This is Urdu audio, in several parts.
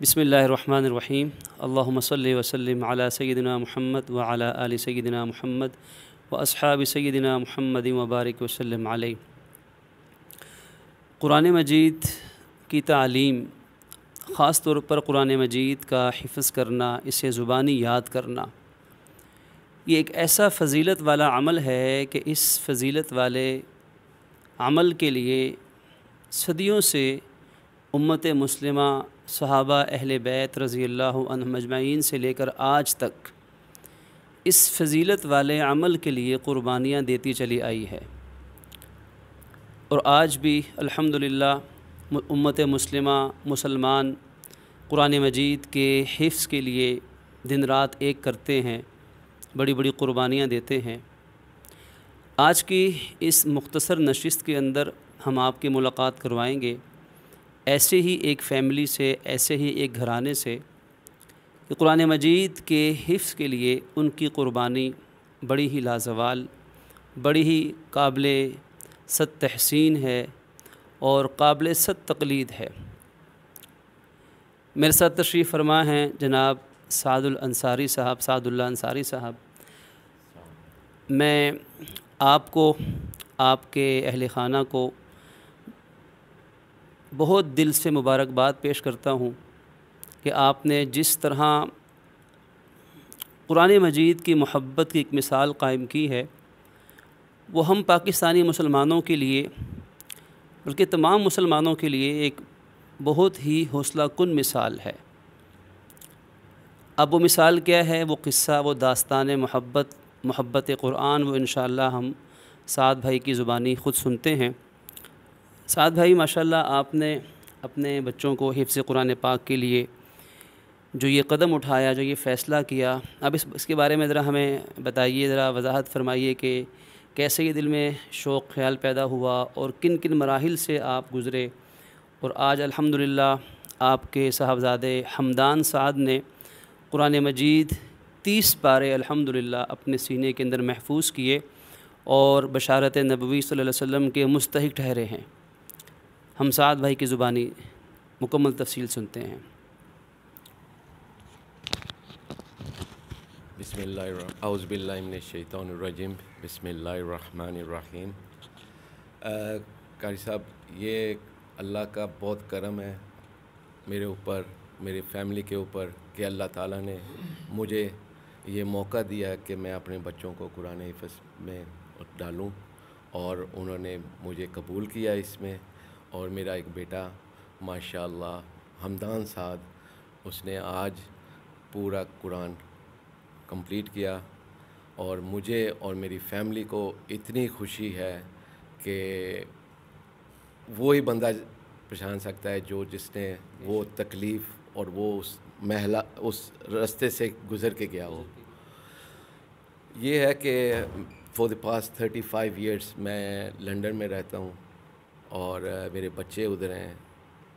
بسم اللہ الرحمن الرحیم اللہم صلی وسلم علی سیدنا محمد وعلی آل سیدنا محمد واصحاب سیدنا محمد وبارک وسلم علیہ۔ قرآن مجید کی تعلیم، خاص طور پر قرآن مجید کا حفظ کرنا، اسے زبانی یاد کرنا، یہ ایک ایسا فضیلت والا عمل ہے کہ اس فضیلت والے عمل کے لیے صدیوں سے امت مسلمہ، صحابہ اہل بیت رضی اللہ عنہم اجمعین سے لے کر آج تک اس فضیلت والے عمل کے لیے قربانیاں دیتی چلی آئی ہے، اور آج بھی الحمدللہ امت مسلمہ مسلمان قرآن مجید کے حفظ کے لیے دن رات ایک کرتے ہیں، بڑی بڑی قربانیاں دیتے ہیں۔ آج کی اس مختصر نشست کے اندر ہم آپ کی ملاقات کروائیں گے ایسے ہی ایک فیملی سے، ایسے ہی ایک گھرانے سے کہ قرآن مجید کے حفظ کے لیے ان کی قربانی بڑی ہی لازوال، بڑی ہی قابل صد تحسین ہے اور قابل صد تقلید ہے۔ میرے ساتھ تشریف فرما ہیں جناب سعد الانصاری صاحب، سعد اللہ انصاری صاحب۔ میں آپ کو، آپ کے اہل خانہ کو بہت دل سے مبارکباد پیش کرتا ہوں کہ آپ نے جس طرح قرآن مجید کی محبت کی ایک مثال قائم کی ہے، وہ ہم پاکستانی مسلمانوں کے لیے بلکہ تمام مسلمانوں کے لیے ایک بہت ہی حوصلہ کن مثال ہے۔ اب وہ مثال کیا ہے، وہ قصہ، وہ داستان محبت قرآن، وہ انشاءاللہ ہم سعد بھائی کی زبانی خود سنتے ہیں۔ سعد بھائی ماشاءاللہ آپ نے اپنے بچوں کو حفظ قرآن پاک کے لیے جو یہ قدم اٹھایا، جو یہ فیصلہ کیا، اب اس کے بارے میں ذرا ہمیں بتائیے، ذرا وضاحت فرمائیے کہ کیسے یہ دل میں شوق خیال پیدا ہوا اور کن کن مراحل سے آپ گزرے، اور آج الحمدللہ آپ کے صاحبزادے حمدان سعد نے قرآن مجید 30 پارے الحمدللہ اپنے سینے کے اندر محفوظ کیے اور بشارت نبوی صلی اللہ علیہ وسلم کے مستحق ٹھہرے ہیں۔ ہم سعد بھائی کی زبانی مکمل تفصیل سنتے ہیں۔ بسم اللہ اعوذ باللہ من الشیطان الرجیم، بسم اللہ الرحمن الرحیم۔ قاری صاحب، یہ اللہ کا بہت کرم ہے میرے اوپر، میری فیملی کے اوپر، کہ اللہ تعالیٰ نے مجھے یہ موقع دیا کہ میں اپنے بچوں کو قرآن حفظ میں ڈالوں، اور انہوں نے مجھے قبول کیا اس میں۔ اور میرا ایک بیٹا ماشاءاللہ حمدان سعد، اس نے آج پورا قرآن کمپلیٹ کیا، اور مجھے اور میری فیملی کو اتنی خوشی ہے کہ وہی بندہ پہچان سکتا ہے جس نے وہ تکلیف اور وہ اس راستے سے گزر کے گیا ہو۔ یہ ہے کہ فور دی پاسٹ 35 ایئرس میں لنڈن میں رہتا ہوں، اور میرے بچے ادھر ہیں،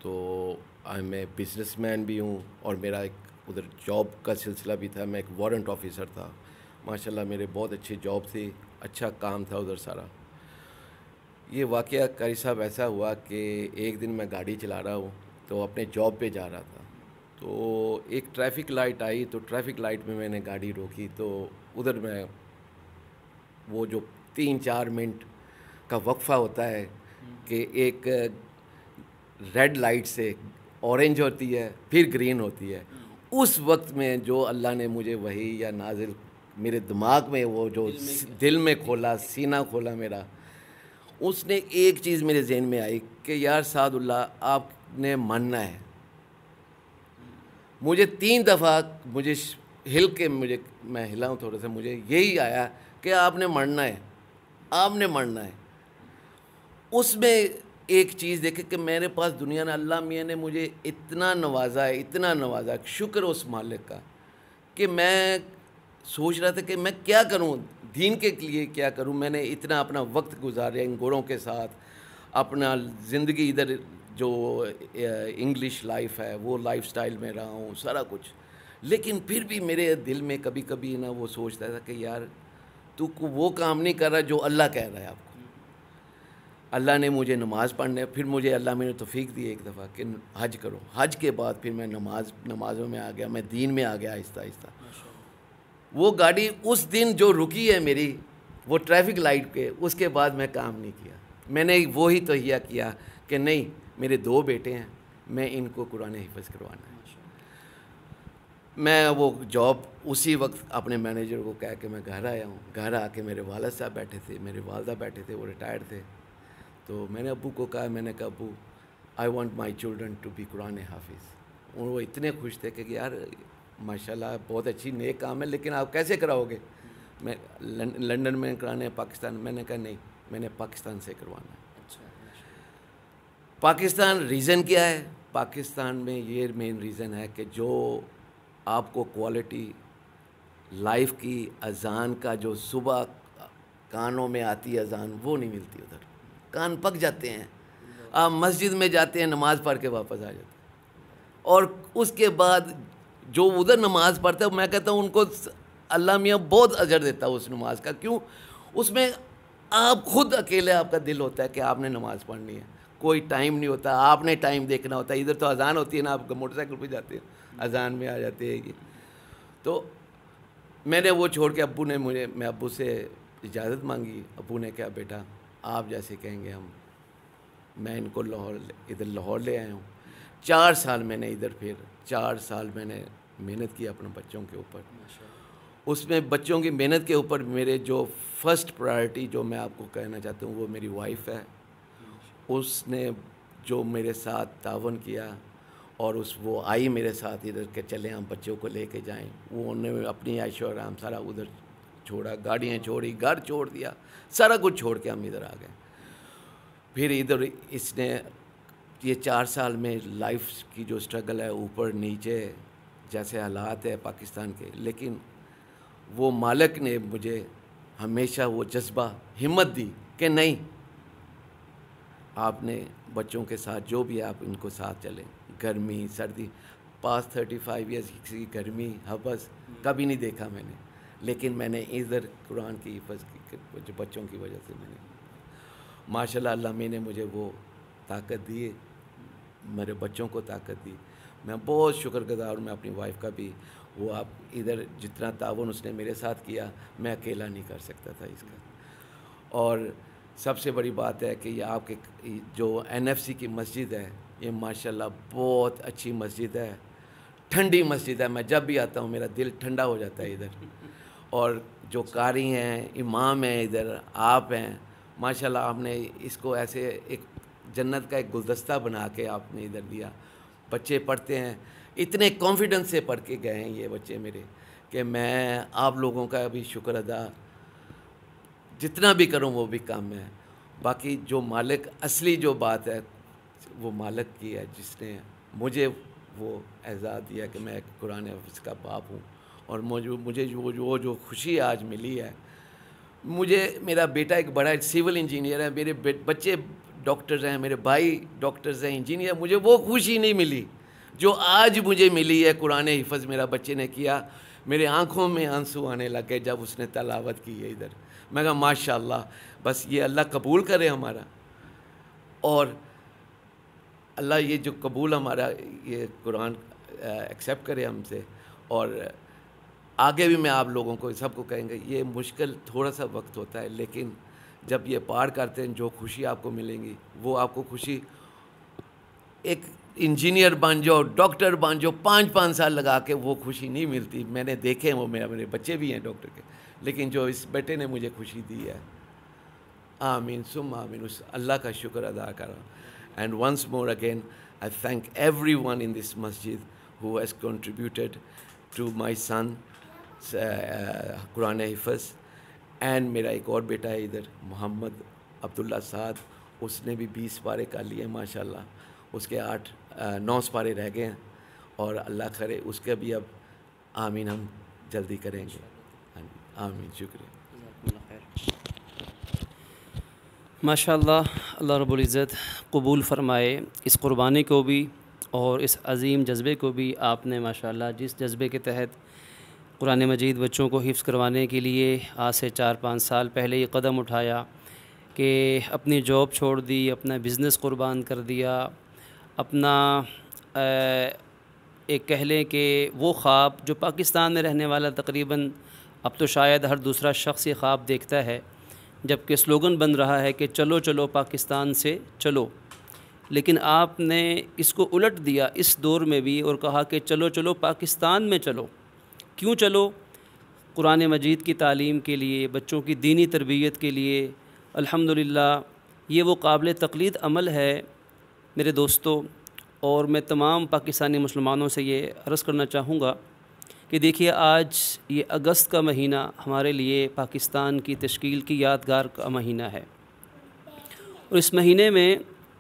تو میں بزنس مین بھی ہوں، اور میرا ایک ادھر جاب کا سلسلہ بھی تھا، میں ایک وارنٹ آفیسر تھا۔ ماشاءاللہ میرے بہت اچھی جاب تھی، اچھا کام تھا ادھر سارا۔ یہ واقعہ قاری صاحب ایسا ہوا کہ ایک دن میں گاڑی چلا رہا ہوں تو اپنے جاب پہ جا رہا تھا، تو ایک ٹریفک لائٹ آئی، تو ٹریفک لائٹ میں نے گاڑی روکی، تو ادھر میں وہ جو 3-4 منٹ کا وقفہ ہوتا ہے کہ ایک ریڈ لائٹ سے اورنج ہوتی ہے، پھر گرین ہوتی ہے، اس وقت میں جو اللہ نے مجھے وحی یا نازل میرے دماغ میں وہ جو دل میں کھولا، سینہ کھولا میرا، اس نے ایک چیز میرے ذہن میں آئی کہ یار سعد اللہ، آپ نے مرنا ہے۔ مجھے 3 دفعہ ہل کے میں ہلا ہوں تھوڑا سا، مجھے یہی آیا کہ آپ نے مرنا ہے، آپ نے مرنا ہے۔ اس میں ایک چیز دیکھے کہ میرے پاس دنیا نے، اللہ میاں نے مجھے اتنا نوازا ہے، اتنا نوازا، شکر اس مالک کا، کہ میں سوچ رہا تھا کہ میں کیا کروں، دین کے لیے کیا کروں۔ میں نے اتنا اپنا وقت گزاریا ان گوروں کے ساتھ، اپنا زندگی ادھر جو انگلش لائف ہے وہ لائف سٹائل میں رہا ہوں، سارا کچھ، لیکن پھر بھی میرے دل میں کبھی کبھی نا وہ سوچتا تھا کہ یار تو وہ کام نہیں کر رہا جو اللہ کہہ رہا ہے آپ کو۔ اللہ نے مجھے نماز پڑھنے، پھر مجھے اللہ میں نے توفیق دی ایک دفعہ کہ حج کرو. حج کے بعد پھر میں نمازوں میں آ گیا، میں دین میں آ گیا آہستہ آہستہ. وہ گاڑی اس دن جو رکی ہے میری وہ ٹریفک لائٹ کے، اس کے بعد میں کام نہیں کیا. میں نے وہی تہیہ کیا کہ نہیں، میرے 2 بیٹے ہیں، میں ان کو قرآن حفظ کروانا ہے. میں وہ جاب اسی وقت اپنے مینیجر کو کہہ کے میں گھر آیا ہوں. گھر آ کے میرے والد صاحب بیٹھے تھے، میرے والدہ بیٹھے تھے، وہ ریٹائرڈ تھے. تو میں نے ابو کو کہا، میں نے کہا ابو I want my children to be Quran حافظ. اور وہ اتنے خوش تھے کہ یار ماشاء اللہ بہت اچھی نیک کام ہے، لیکن آپ کیسے کراؤ گے؟ میں لنڈن میں کرانے، پاکستان. میں نے کہا نہیں، میں نے پاکستان سے کروانا ہے. پاکستان ریزن کیا ہے؟ پاکستان میں یہ مین ریزن ہے کہ جو آپ کو کوالٹی لائف کی اذان کا جو صبح کانوں میں آتی ہے اذان، وہ نہیں ملتی. ادھر کان پک جاتے ہیں. آپ مسجد میں جاتے ہیں، نماز پڑھ کے واپس آ جاتے ہیں، اور اس کے بعد جو ادھر نماز پڑھتا ہے میں کہتا ہوں ان کو اللہ میاں بہت اجر دیتا ہے اس نماز کا. کیوں؟ اس میں آپ خود اکیلے آپ کا دل ہوتا ہے کہ آپ نے نماز پڑھنی ہے، کوئی ٹائم نہیں ہوتا، آپ نے ٹائم دیکھنا ہوتا ہے. ادھر تو اذان ہوتی ہے نا، آپ موٹر سائیکل پہ جاتے ہیں، اذان میں آ جاتے ہیں. تو میں نے وہ چھوڑ کے ابو نے میں ابو سے اجازت مانگی. ابو نے کہا بیٹا آپ جیسے کہیں گے میں ان کو ادھر لاہور لے آیا ہوں. 4 سال میں نے ادھر، پھر 4 سال میں نے محنت کی اپنے بچوں کے اوپر. اس میں بچوں کی محنت کے اوپر میرے جو فرسٹ پرائرٹی جو میں آپ کو کہنا چاہتا ہوں وہ میری وائف ہے. اس نے جو میرے ساتھ تعاون کیا، اور وہ آئی میرے ساتھ ادھر کہ چلیں ہم بچوں کو لے کے جائیں. وہ انہوں نے اپنی عیش و آرام سارا ادھر چھوڑا، گاڑیاں چھوڑی، گھر چھوڑ دیا، سارا کچھ چھوڑ کے ہم ادھر آ گئے. پھر ادھر اس نے یہ 4 سال میں لائف کی جو اسٹرگل ہے، اوپر نیچے جیسے حالات ہے پاکستان کے، لیکن وہ مالک نے مجھے ہمیشہ وہ جذبہ، ہمت دی کہ نہیں، آپ نے بچوں کے ساتھ جو بھی آپ ان کو ساتھ چلیں. گرمی سردی، پاس 35 ایئرس کی گرمی حبس کبھی نہیں دیکھا میں نے. لیکن میں نے ادھر قرآن کی حفظ کی بچوں کی وجہ سے میں نے ماشاء اللہ، اللہ میں نے مجھے وہ طاقت دی، میرے بچوں کو طاقت دی. میں بہت شکر گزار ہوں میں اپنی وائف کا بھی. وہ آپ ادھر جتنا تعاون اس نے میرے ساتھ کیا میں اکیلا نہیں کر سکتا تھا اس کا. اور سب سے بڑی بات ہے کہ یہ آپ کے جو NFC کی مسجد ہے، یہ ماشاءاللہ بہت اچھی مسجد ہے، ٹھنڈی مسجد ہے. میں جب بھی آتا ہوں میرا دل ٹھنڈا ہو جاتا ہے ادھر. اور جو قاری ہیں، امام ہیں ادھر، آپ ہیں، ماشاءاللہ آپ نے اس کو ایسے ایک جنت کا ایک گلدستہ بنا کے آپ نے ادھر دیا. بچے پڑھتے ہیں، اتنے کانفیڈنس سے پڑھ کے گئے ہیں یہ بچے میرے کہ میں آپ لوگوں کا بھی شکر ادا جتنا بھی کروں وہ بھی کم ہے. باقی جو مالک اصلی جو بات ہے وہ مالک کی ہے، جس نے مجھے وہ اعزاز دیا کہ میں ایک قرآن حافظ کا باپ ہوں. اور مجھے جو خوشی آج ملی ہے، مجھے میرا بیٹا ایک بڑا سول انجینئر ہے، میرے بچے ڈاکٹرز ہیں، میرے بھائی ڈاکٹرز ہیں، انجینئر. مجھے وہ خوشی نہیں ملی جو آج مجھے ملی ہے. قرآن حفظ میرا بچے نے کیا، میرے آنکھوں میں آنسو آنے لگے جب اس نے تلاوت کی ہے ادھر. میں کہا ماشاء اللہ، بس یہ اللہ قبول کرے ہمارا، اور اللہ یہ جو قبول ہمارا یہ قرآن ایکسیپٹ کرے ہم سے. اور آگے بھی میں آپ لوگوں کو سب کو کہیں گے، یہ مشکل تھوڑا سا وقت ہوتا ہے، لیکن جب یہ پار کرتے ہیں جو خوشی آپ کو ملیں گی، وہ آپ کو خوشی ایک انجینئر بن جاؤ، ڈاکٹر بن جاؤ، 5 سال لگا کے وہ خوشی نہیں ملتی. میں نے دیکھے ہیں، وہ میرے بچے بھی ہیں ڈاکٹر کے، لیکن جو اس بیٹے نے مجھے خوشی دی ہے، آمین ثم آمین، اس اللہ کا شکر ادا کرا. And once more again I thank everyone in ان دس مسجد who has contributed to my son Quran حفظ. اینڈ میرا ایک اور بیٹا ہے ادھر، محمد عبداللہ سعد، اس نے بھی 20 پارے کر لیے ماشاء اللہ. اس کے 9 پارے رہ گئے ہیں، اور اللہ کرے اس کے بھی اب آمین ہم جلدی کریں گے. آمین. شکریہ. ماشاء اللہ، اللہ رب العزت قبول فرمائے اس قربانی کو بھی اور اس عظیم جذبے کو بھی. آپ نے ماشاء اللہ جس جذبے کے تحت قرآن مجید بچوں کو حفظ کروانے کے لیے آج سے 4-5 سال پہلے یہ قدم اٹھایا، کہ اپنی جاب چھوڑ دی، اپنا بزنس قربان کر دیا، اپنا ایک کہہ لیں کہ وہ خواب جو پاکستان میں رہنے والا تقریباً اب تو شاید ہر دوسرا شخص یہ خواب دیکھتا ہے، جبکہ سلوگن بن رہا ہے کہ چلو چلو پاکستان سے چلو، لیکن آپ نے اس کو الٹ دیا اس دور میں بھی اور کہا کہ چلو چلو پاکستان میں چلو۔ کیوں چلو؟ قرآن مجید کی تعلیم کے لیے، بچوں کی دینی تربیت کے لیے۔ الحمدللہ یہ وہ قابل تقلید عمل ہے میرے دوستو، اور میں تمام پاکستانی مسلمانوں سے یہ عرض کرنا چاہوں گا کہ دیکھیے آج یہ اگست کا مہینہ ہمارے لیے پاکستان کی تشکیل کی یادگار کا مہینہ ہے، اور اس مہینے میں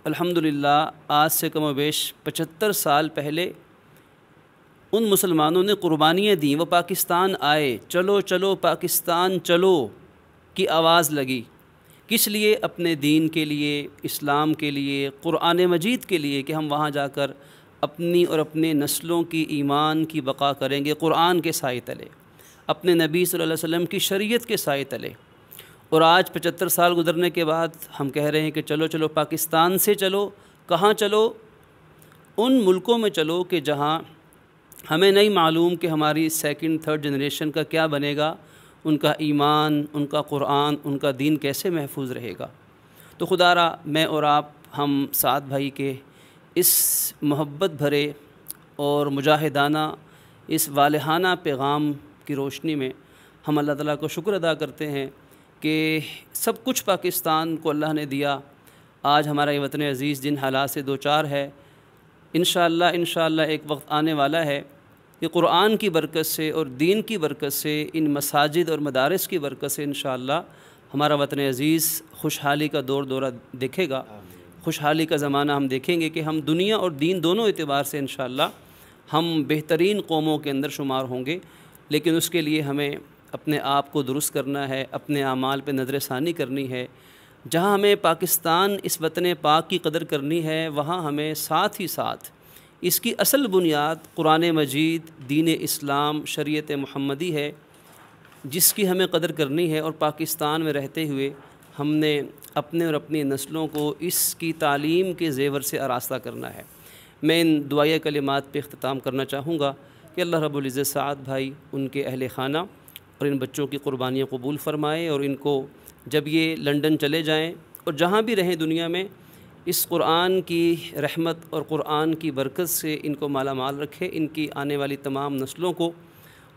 الحمدللہ آج سے کم و بیش 75 سال پہلے ان مسلمانوں نے قربانیاں دیں، وہ پاکستان آئے، چلو چلو پاکستان چلو کی آواز لگی۔ کس لیے؟ اپنے دین کے لیے، اسلام کے لیے، قرآن مجید کے لیے، کہ ہم وہاں جا کر اپنی اور اپنے نسلوں کی ایمان کی بقا کریں گے قرآن کے سائے تلے، اپنے نبی صلی اللہ علیہ وسلم کی شریعت کے سائے تلے۔ اور آج 75 سال گزرنے کے بعد ہم کہہ رہے ہیں کہ چلو چلو پاکستان سے چلو۔ کہاں چلو؟ ان ملکوں میں چلو کہ جہاں ہمیں نہیں معلوم کہ ہماری سیکنڈ تھرڈ جنریشن کا کیا بنے گا، ان کا ایمان، ان کا قرآن، ان کا دین کیسے محفوظ رہے گا۔ تو خدا را میں اور آپ، ہم سعد بھائی کے اس محبت بھرے اور مجاہدانہ، اس والہانہ پیغام کی روشنی میں ہم اللہ تعالیٰ کو شکر ادا کرتے ہیں کہ سب کچھ پاکستان کو اللہ نے دیا۔ آج ہمارا یہ وطن عزیز جن حالات سے دوچار ہے، انشاءاللہ ایک وقت آنے والا ہے کہ قرآن کی برکت سے اور دین کی برکت سے، ان مساجد اور مدارس کی برکت سے انشاءاللہ ہمارا وطن عزیز خوشحالی کا دورہ دیکھے گا، خوشحالی کا زمانہ ہم دیکھیں گے کہ ہم دنیا اور دین دونوں اعتبار سے انشاءاللہ ہم بہترین قوموں کے اندر شمار ہوں گے۔ لیکن اس کے لیے ہمیں اپنے آپ کو درست کرنا ہے، اپنے اعمال پہ نظر ثانی کرنی ہے۔ جہاں ہمیں پاکستان اس وطن پاک کی قدر کرنی ہے، وہاں ہمیں ساتھ ہی ساتھ اس کی اصل بنیاد قرآن مجید، دین اسلام، شریعت محمدی ہے، جس کی ہمیں قدر کرنی ہے۔ اور پاکستان میں رہتے ہوئے ہم نے اپنے اور اپنی نسلوں کو اس کی تعلیم کے زیور سے آراستہ کرنا ہے۔ میں ان دعائیہ کلمات پہ اختتام کرنا چاہوں گا کہ اللہ رب العزت سعد بھائی، ان کے اہل خانہ اور ان بچوں کی قربانیاں قبول فرمائے، اور ان کو جب یہ لنڈن چلے جائیں اور جہاں بھی رہیں دنیا میں، اس قرآن کی رحمت اور قرآن کی برکت سے ان کو مالا مال رکھے، ان کی آنے والی تمام نسلوں کو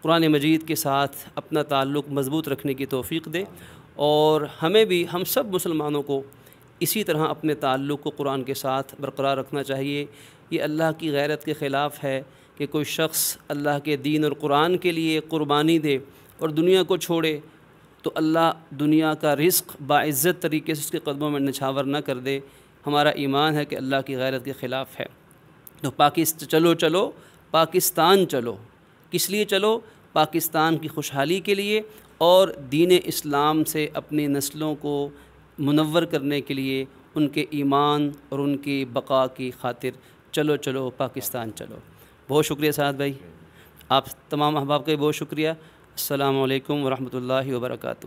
قرآن مجید کے ساتھ اپنا تعلق مضبوط رکھنے کی توفیق دے، اور ہمیں بھی، ہم سب مسلمانوں کو اسی طرح اپنے تعلق کو قرآن کے ساتھ برقرار رکھنا چاہیے۔ یہ اللہ کی غیرت کے خلاف ہے کہ کوئی شخص اللہ کے دین اور قرآن کے لیے قربانی دے اور دنیا کو چھوڑے، تو اللہ دنیا کا رزق باعزت طریقے سے اس کے قدموں میں نچھاور نہ کر دے۔ ہمارا ایمان ہے کہ اللہ کی غیرت کے خلاف ہے۔ تو چلو چلو پاکستان چلو۔ کس لیے چلو؟ پاکستان کی خوشحالی کے لیے اور دین اسلام سے اپنی نسلوں کو منور کرنے کے لیے، ان کے ایمان اور ان کی بقا کی خاطر چلو چلو پاکستان چلو۔ بہت شکریہ سعد بھائی، آپ تمام احباب کا بہت شکریہ۔ السلام علیکم ورحمۃ اللہ وبرکاتہ۔